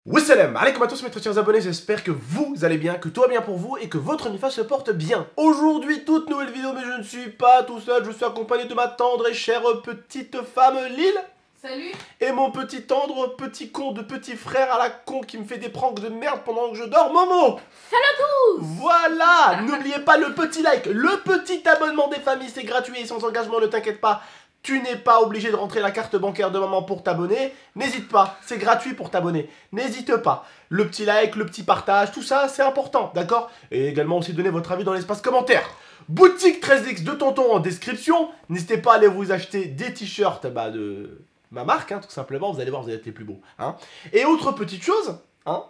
Wassalam, alaikum à tous mes très chers abonnés, j'espère que vous allez bien, que tout va bien pour vous et que votre Nifa se porte bien. Aujourd'hui, toute nouvelle vidéo, mais je ne suis pas tout seul, je suis accompagné de ma tendre et chère petite femme Lille. Salut. Et mon petit tendre, petit con de petit frère à la con qui me fait des pranks de merde pendant que je dors, Momo. Salut à tous. Voilà, n'oubliez pas le petit like, le petit abonnement des familles, c'est gratuit et sans engagement, ne t'inquiète pas. Tu n'es pas obligé de rentrer la carte bancaire de maman pour t'abonner. N'hésite pas, c'est gratuit pour t'abonner. N'hésite pas. Le petit like, le petit partage, tout ça, c'est important, d'accord? Et également aussi donner votre avis dans l'espace commentaire. Boutique 13X de Tonton en description. N'hésitez pas à aller vous acheter des t-shirts de ma marque, hein, tout simplement. Vous allez voir, vous allez être les plus beaux. Hein. Et autre petite chose, hein,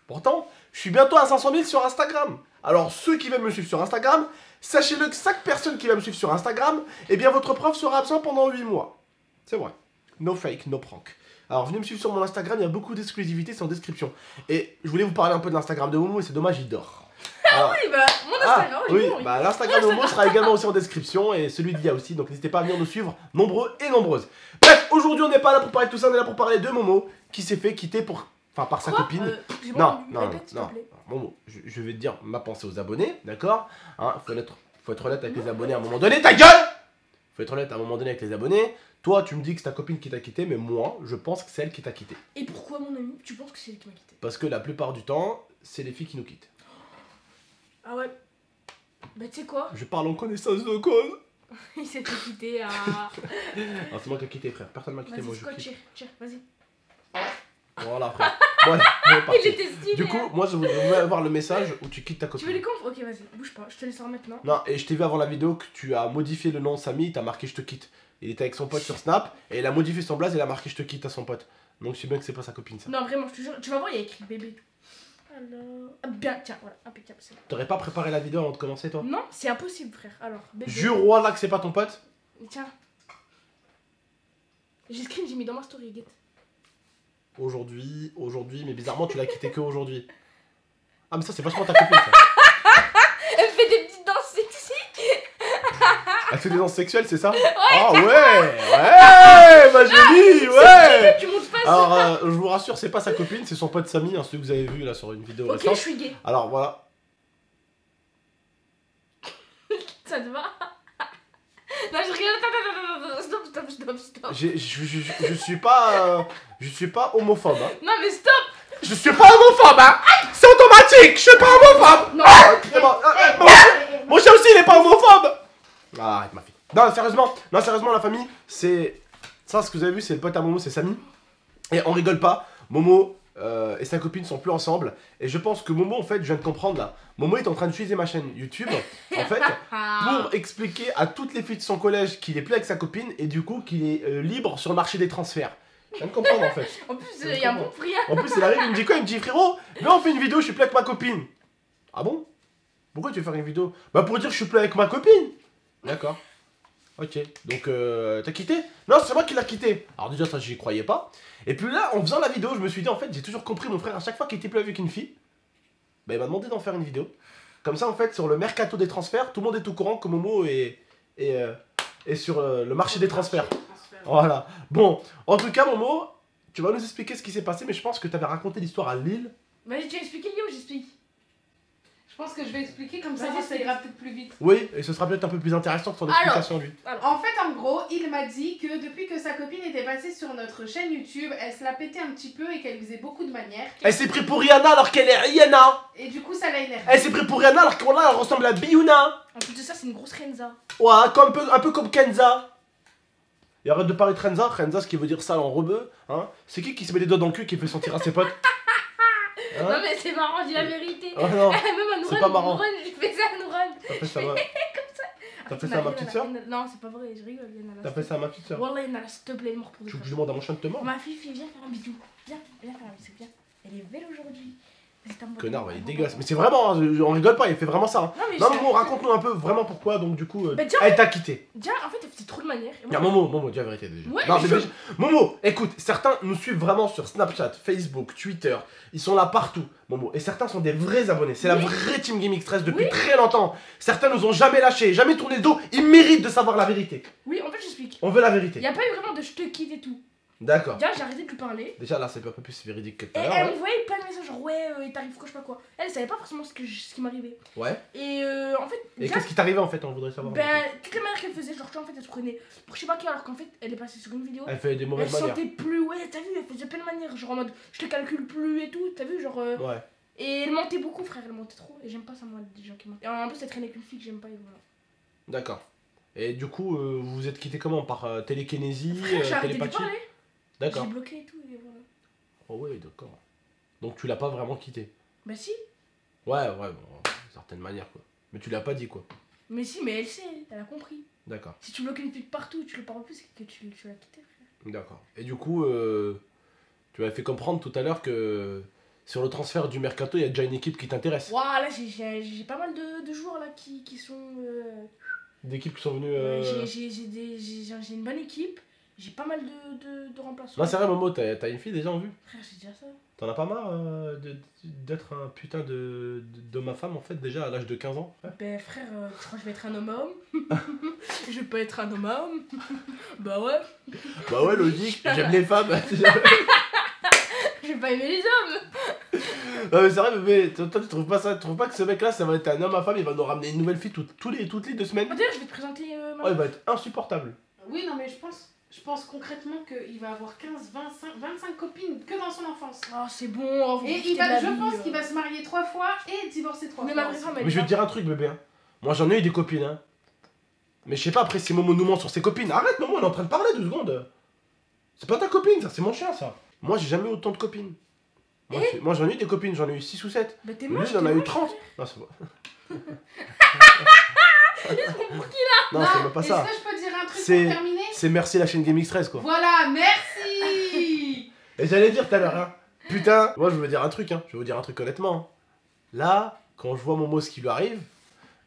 pourtant, je suis bientôt à 500 000 sur Instagram. Alors, ceux qui veulent me suivre sur Instagram, sachez-le que chaque personne qui va me suivre sur Instagram, eh bien votre prof sera absent pendant 8 mois. C'est vrai. No fake, no prank. Alors venez me suivre sur mon Instagram, il y a beaucoup d'exclusivités, c'est en description. Et je voulais vous parler un peu de l'Instagram de Momo, et c'est dommage, il dort. Alors, Oui, bah, mon Instagram, oui, bon, bah l'Instagram de Momo sera également aussi en description, et celui d'Ia aussi, donc n'hésitez pas à venir nous suivre, nombreux et nombreuses. Bref, aujourd'hui on n'est pas là pour parler de tout ça, on est là pour parler de Momo, qui s'est fait quitter par sa copine. Non, Momo, je vais te dire ma pensée aux abonnés, d'accord, hein, faut être honnête avec les abonnés à un moment donné, ta gueule! Faut être honnête à un moment donné avec les abonnés. Toi, tu me dis que c'est ta copine qui t'a quitté, mais moi, je pense que c'est elle qui t'a quitté. Et pourquoi, mon ami, tu penses que c'est elle qui m'a quitté? Parce que la plupart du temps, c'est les filles qui nous quittent. Ah ouais. Bah, tu sais quoi? Je parle en connaissance de cause. Il s'est fait quitter à. Alors, c'est moi qui ai quitté, frère. Personne m'a quitté, moi je quitte. Tire, vas-y. Voilà, frère. Voilà, on est parti. Il était stylé. Du coup, moi, je voudrais avoir le message où tu quittes ta Tu copine. veux les comptes? Ok, vas-y, bouge pas, je te laisse en maintenant. Non, et je t'ai vu avant la vidéo que tu as modifié le nom de Samy, t'as marqué je te quitte. Il était avec son pote sur Snap, et il a modifié son blaze et il a marqué je te quitte à son pote. Donc je sais bien que c'est pas sa copine, ça. Non, vraiment, je te jure, tu vas voir, il y a écrit bébé. Alors. Ah, bien, tiens, voilà, impeccable, c'est bon. T'aurais pas préparé la vidéo avant de commencer, toi? Non, c'est impossible, frère. Alors, bébé. Jure-moi là que c'est pas ton pote. Tiens. J'ai screen, j'ai mis dans ma story, get. Aujourd'hui, mais bizarrement tu l'as quitté que aujourd'hui. Ah mais ça c'est vachement ta copine ça. Elle fait des petites danses sexy. Elle fait des danses sexuelles c'est ça? Ah ouais, ma jolie, ouais. Tu montes pas ça. Alors je vous rassure c'est pas sa copine, c'est son pote Samy, hein, celui que vous avez vu là sur une vidéo Ok, récente. je suis gay. Alors voilà. Ça te va? Non, je rigole. Stop. Je suis pas homophobe. Hein. Non, mais stop. Je suis pas homophobe, hein. C'est automatique, je suis pas homophobe. Non. C'est bon. Mon chien aussi il est pas homophobe. Ah, ma fille. Non, sérieusement, la famille, c'est. Ça, ce que vous avez vu, c'est le pote à Momo, c'est Samy. Et on rigole pas. Momo et sa copine sont plus ensemble. Et je pense que Momo, en fait, je viens de comprendre là. Momo est en train d'utiliser ma chaîne YouTube, en fait, pour expliquer à toutes les filles de son collège qu'il est plus avec sa copine et du coup qu'il est libre sur le marché des transferts. Je viens de comprendre, en fait. En plus, il y a un bon prix. En plus, il arrive, il me dit quoi? Il me dit frérot, viens, on fait une vidéo, je suis plus avec ma copine. Ah bon? Pourquoi tu veux faire une vidéo? Bah, pour dire que je suis plus avec ma copine. D'accord. Ok, donc t'as quitté? Non, c'est moi qui l'ai quitté. Alors déjà ça j'y croyais pas. Et puis là, en faisant la vidéo, je me suis dit en fait, j'ai toujours compris mon frère à chaque fois qu'il était plus avec une fille, bah il m'a demandé d'en faire une vidéo. Comme ça en fait, sur le mercato des transferts, tout le monde est au courant que Momo est sur le marché des transferts. Voilà. Bon, en tout cas Momo, tu vas nous expliquer ce qui s'est passé, mais je pense que t'avais raconté l'histoire à Lille. Vas-y, tu vas expliquer, Léo, j'explique. Je pense que je vais expliquer comme ça, Vas-y, ça ira peut-être plus vite. Oui, et ce sera peut-être un peu plus intéressant que son explication lui. En fait, en gros, il m'a dit que depuis que sa copine était passée sur notre chaîne YouTube, elle se la pétait un petit peu et qu'elle faisait beaucoup de manières. Elle s'est pris pour Rihanna alors qu'elle est Rihanna. Et du coup, ça l'a énervé. Elle s'est pris pour Rihanna alors qu'on elle ressemble à Biyuna. En plus de ça, c'est une grosse Renza. Ouais, un peu comme Kenza. Et arrête de parler de Renza. Renza, ce qui veut dire sale en rebeu. Hein. C'est qui se met des doigts dans le cul et qui fait sentir à ses potes? Hein? Non, mais c'est marrant, dis la vérité. Oh non, Même à c'est pas marrant. Nouran, je fais ça à Nouran. T'as fait ça, T'as fait ça à ma petite soeur? Non, c'est pas vrai, je rigole. T'as fait ça à ma petite soeur? Wallah, Yana, s'il te plaît, mort pour Tu de veux que je vrai. demande à mon chien de te mordre? Ma fille, viens faire un bisou. Viens faire un bisou, viens. Elle est belle aujourd'hui. Connard, ouais, il est dégueulasse. Mais c'est vraiment, on rigole pas, il fait vraiment ça. Hein. Non, mais Non, Momo, raconte-nous un peu vraiment pourquoi, donc du coup, Bah, elle t'a quitté. Déjà, en fait, elle faisait trop de manières. Non, Momo, dis la vérité déjà. Ouais, Non, mais mais déjà, Momo, écoute, certains nous suivent vraiment sur Snapchat, Facebook, Twitter, ils sont là partout, Momo. Et certains sont des vrais abonnés, c'est la vraie Team Gaming Stress depuis très longtemps. Certains nous ont jamais lâchés, jamais tourné le dos, ils méritent de savoir la vérité. Oui, en fait, j'explique. On veut la vérité. Il n'y a pas eu vraiment de je te quitte et tout. D'accord. Déjà, j'ai arrêté de lui parler. Déjà là, c'est un peu plus véridique que tout Et à l'heure. elle Ouais. m'envoyait plein de messages, genre ouais, il t'arrive quoi, je sais pas quoi. Elle savait pas forcément ce qui m'arrivait. Ouais. Et en fait, Et déjà, qu'est-ce qui t'arrivait en fait? On voudrait savoir. ben, toutes les manières qu'elle faisait, genre, tu vois, en fait, elle se prenait pour je sais pas qui, alors qu'en fait, elle est passée sur une vidéo. Elle fait des Elle mauvaises se manières. sentait plus, ouais, t'as vu, elle faisait plein de manières, genre en mode je te calcule plus et tout, t'as vu, genre. Ouais. Et elle mentait beaucoup, frère, elle mentait trop. Et j'aime pas ça, moi, des gens qui mentent. Et en plus, elle traînait avec une fille que j'aime pas, et voilà. D'accord. Et du coup, vous vous êtes quitté comment? Par télékinésie, Frère, j'ai arrêté de lui télépathie? parler. J'ai D'accord. bloqué et tout, et voilà. Oh ouais, d'accord. Donc tu l'as pas vraiment quitté? Bah si, Ouais, bon, d'une certaine manière quoi. Mais tu l'as pas dit quoi. mais si, mais elle sait, elle a compris. D'accord. Si tu bloques une fille de partout, tu le parles plus, c'est que tu l'as quitté, frère. D'accord. Et du coup, tu m'as fait comprendre tout à l'heure que sur le transfert du mercato, il y a déjà une équipe qui t'intéresse. Waouh, là, j'ai pas mal de joueurs là qui sont. D'équipes qui sont venues. J'ai une bonne équipe, j'ai pas mal de remplaçants. Non, c'est vrai, Momo, t'as une fille déjà en vue? Frère, c'est déjà ça. T'en as pas marre d'être un putain de ma femme en fait, déjà à l'âge de 15 ans? Ouais. Ben frère, je crois que je vais être un homme-homme. Je peux être un homme-homme. Bah ouais. Bah ouais, logique, j'aime les femmes. Je vais pas aimer les hommes. Non mais c'est vrai, bébé, toi tu trouves pas ça? Tu trouves pas que ce mec là, ça va être un homme à femme, il va nous ramener une nouvelle fille toutes les 2 semaines? D'ailleurs, je vais te présenter ma Oh, il va être insupportable. Oui, non, mais je pense concrètement qu'il va avoir 15, 25 copines que dans son enfance. Oh, c'est bon. Oh, vous Et profitez de la je vie, pense qu'il va se marier 3 fois et divorcer 3 Mais fois. ma vraie aussi. femme, elle Mais je vais va- te dire un truc, bébé. Hein. Moi j'en ai eu des copines, hein. Mais je sais pas après si Momo nous ment sur ses copines. Arrête, Momo, on est en train de parler 2 secondes. C'est pas ta copine, ça, c'est mon chien, ça. Moi j'ai jamais eu autant de copines. Moi j'en ai eu des copines, j'en ai eu 6 ou 7. Bah t'es Lui, moche. il en a t'es eu moche, 30. frère. Non, c'est pas. Ils se prennent pour qui là? Non, c'est même pas ça. Est-ce que je peux dire un truc C'est- pour terminer? C'est merci la chaîne GameX13 quoi. Voilà, merci. Et j'allais dire tout à l'heure, hein. Putain, moi je veux dire un truc, hein. Je vais vous dire un truc honnêtement. Hein. Là, quand je vois Momo ce qui lui arrive,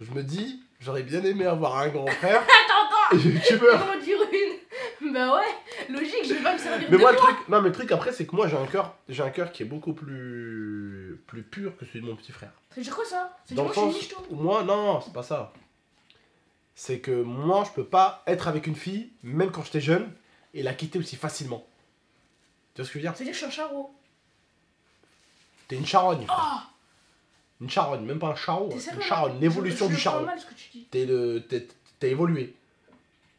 je me dis, j'aurais bien aimé avoir un grand frère. Attends, youtubeur. comment dire une? Bah ouais, logique, je vais pas me servir Mais de moi moi. le truc après c'est que moi j'ai un cœur qui est beaucoup plus pur que celui de mon petit frère. Ça veut dire quoi ça? Ça veut Dans dire le moi je suis sens niche toi? où moi non, c'est pas ça. C'est que moi je peux pas être avec une fille même quand j'étais jeune et la quitter aussi facilement. Tu vois ce que je veux dire? Ça veut dire que je suis un charreau. T'es une charogne. Oh! Une charogne, même pas un charreau, T'es hein. sérieux Une là? charogne, l'évolution Je du charreau. prends mal ce que tu dis. T'as évolué.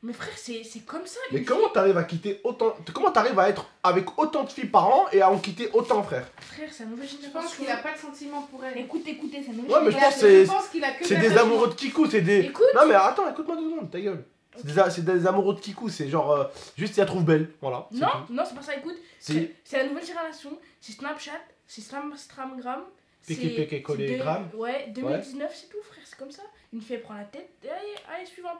Mais frère, c'est comme ça. Mais une comment t'arrives à quitter autant. Comment t'arrives à être avec autant de filles par an et à en quitter autant, frère? Frère, c'est la nouvelle Je génération. pense qu'il a pas de sentiments pour elle. Écoutez, c'est la nouvelle Ouais, mais je génération. pense que Je pense qu'il a que c'est de des l'attachement. amoureux de Kikou, c'est des. Écoute. Non, mais attends, écoute-moi 2 secondes, ta gueule. C'est des amoureux de Kikou, c'est genre. Juste, il la trouve belle, voilà. c'est Non, tout. non, c'est pas ça, écoute. Si. C'est la nouvelle génération. C'est Snapchat, c'est Stramgram. Piqué, collé, gramme. Ouais, 2019, c'est tout, frère, c'est comme ça. Une fille elle prend la tête. Et allez, suivante.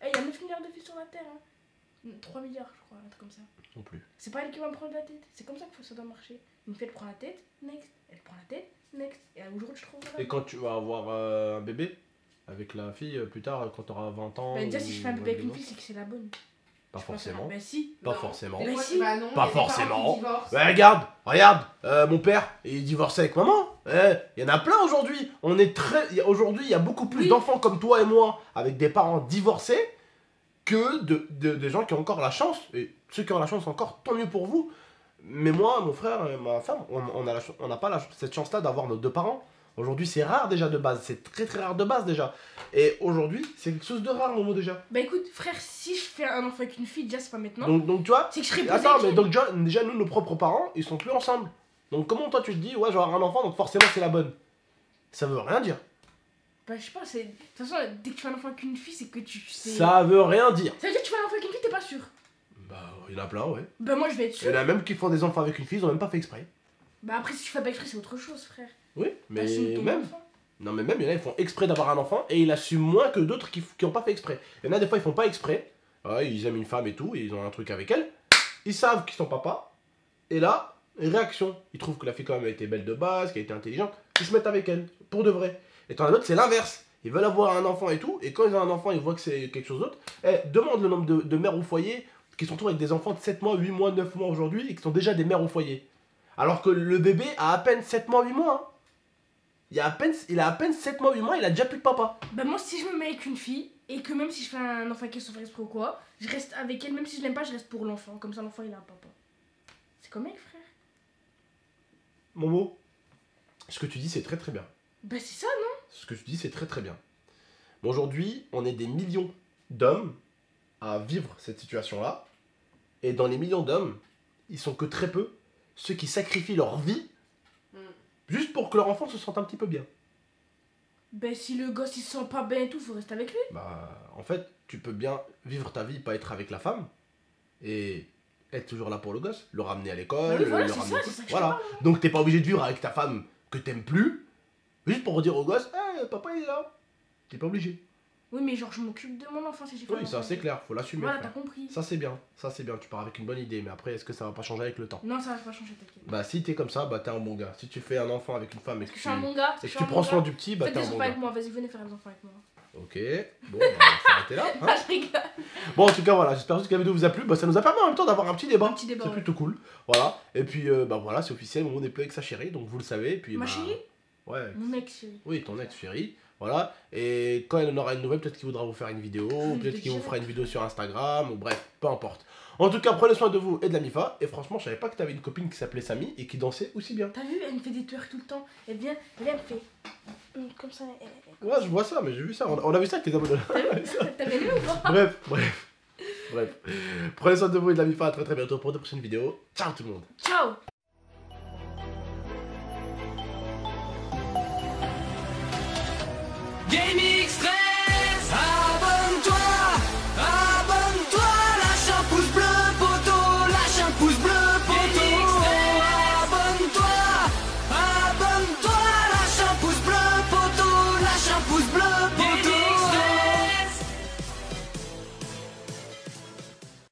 Il y a 9 milliards de filles sur la terre. Hein. 3 milliards, je crois, un truc comme ça. Non plus. C'est pas elle qui va me prendre la tête. C'est comme ça que ça doit marcher. Une fille elle prend la tête, next. Elle prend la tête, next. Et aujourd'hui, je trouve. Et quand tu vas avoir un bébé avec la fille plus tard, quand t'auras 20 ans. Bah, déjà, si je fais un bébé avec une 22 ans, fille, c'est que c'est la bonne. Pas Je pense forcément. Bah, si. Pas Non. forcément. Des Mais fois, si. bah non, Pas il y a des parents forcément. qui divorcent. Ouais, regarde, mon père, il divorçait avec maman. Il y en a plein aujourd'hui. Aujourd'hui, il y a beaucoup plus Oui. d'enfants comme toi et moi avec des parents divorcés que de gens qui ont encore la chance. Et ceux qui ont la chance encore, tant mieux pour vous. Mais moi, mon frère et ma femme, on n'a pas cette chance-là d'avoir nos 2 parents. Aujourd'hui, c'est rare déjà de base. C'est très très rare de base déjà. Et aujourd'hui, c'est quelque chose de rare, Momo, déjà. Bah écoute, frère, si je fais un enfant avec une fille, déjà c'est pas maintenant. Donc tu vois. C'est que je serais posée Attends, avec mais elle. donc déjà, nous, nos propres parents, ils sont plus ensemble. Donc comment toi tu te dis, ouais, j'aurai un enfant, donc forcément c'est la bonne. Ça veut rien dire. Bah je sais pas, c'est. De toute façon, dès que tu fais un enfant avec une fille, c'est que tu sais. Ça veut rien dire. Ça veut dire que tu fais un enfant avec une fille, t'es pas sûr. Bah, il y en a plein, ouais. Bah moi je vais être Il y en sûr. a même qui font des enfants avec une fille, ils ont même pas fait exprès. Bah après, si tu fais pas exprès, c'est autre chose, frère. Oui, Bah, mais c'est ton même. enfant. Non, mais même, il y en a, ils font exprès d'avoir un enfant et ils assument moins que d'autres qui ont pas fait exprès. Il y en a des fois, ils font pas exprès. Ouais, ils aiment une femme et tout, et ils ont un truc avec elle. Ils savent qu'ils sont papa. Et là, réaction. Ils trouvent que la fille, quand même, a été belle de base, qu'elle a été intelligente. Ils se mettent avec elle, pour de vrai. Et t'en as d'autres, c'est l'inverse. Ils veulent avoir un enfant et tout, et quand ils ont un enfant, ils voient que c'est quelque chose d'autre. Demande le nombre de mères au foyer qui se retrouvent avec des enfants de 7 mois, 8 mois, 9 mois aujourd'hui, et qui sont déjà des mères au foyer. Alors que le bébé a à peine 7 mois, 8 mois. Hein. Il a à peine 7 mois, 8 mois, il a déjà plus de papa. Bah moi, si je me mets avec une fille, et que même si je fais un enfant avec elle sans faire exprès ou quoi, je reste avec elle, même si je l'aime pas, je reste pour l'enfant. Comme ça, l'enfant il a un papa. C'est comme mec, frère. Momo, ce que tu dis, c'est très très bien. Bah, c'est ça, non? Ce que tu dis, c'est très très bien. Mais aujourd'hui, on est des millions d'hommes à vivre cette situation-là. Et dans les millions d'hommes, ils sont que très peu ceux qui sacrifient leur vie juste pour que leur enfant se sente un petit peu bien. Bah, si le gosse il se sent pas bien et tout, faut rester avec lui. Bah, en fait, tu peux bien vivre ta vie, pas être avec la femme, et être toujours là pour le gosse, le ramener à l'école, Bah oui, voilà, le c'est ramener ça, au- c'est ça que je voilà. parle, moi. Donc t'es pas obligé de vivre avec ta femme que t'aimes plus, juste pour dire au gosse, hey, papa il est là. T'es pas obligé. Oui, mais genre, je m'occupe de mon enfant si j'ai fait Oui, un ça enfant. c'est clair, faut l'assumer. Voilà, frère. t'as compris. Ça c'est bien, tu pars avec une bonne idée, mais après est-ce que ça va pas changer avec le temps? Non, ça va pas changer, t'inquiète. Bah si t'es comme ça, bah t'es un bon gars. Si tu fais un enfant avec une femme et que Parce que je tu, suis un bon gars. et que tu prends soin du petit, bah Faites t'es des un bon enfants avec gars. moi, vas-y, venez faire des enfants avec moi. Ok, bon, bah, on va s'arrêter là. Hein. Ah, je rigole. Bon, en tout cas, voilà, j'espère juste que la vidéo vous a plu. Bah, ça nous a permis en même temps d'avoir un petit débat. Un petit débat, C'est ouais. plutôt cool. Voilà, et puis, bah voilà, c'est officiel, on n'est plus avec sa chérie, donc vous le savez. Et puis, Ma bah, chérie? Ouais, Mon ex chérie. oui, ton ex-chérie. Voilà, et quand elle en aura une nouvelle, peut-être qu'il voudra vous faire une vidéo, peut-être qu'il vous fera une vidéo sur Instagram, ou bref, peu importe. En tout cas, prenez soin de vous et de la Mifa. Et franchement, je savais pas que t'avais une copine qui s'appelait Samy et qui dansait aussi bien. T'as vu, elle me fait des twerks tout le temps. Elle vient, elle me fait. Comme ça. Ouais, je vois ça, mais j'ai vu ça. On a vu ça avec les abonnés. T'as bien vu ou pas? Bref. Prenez soin de vous et de la Mifa. À très très bientôt pour de prochaines vidéos. Ciao tout le monde. Ciao! Gaming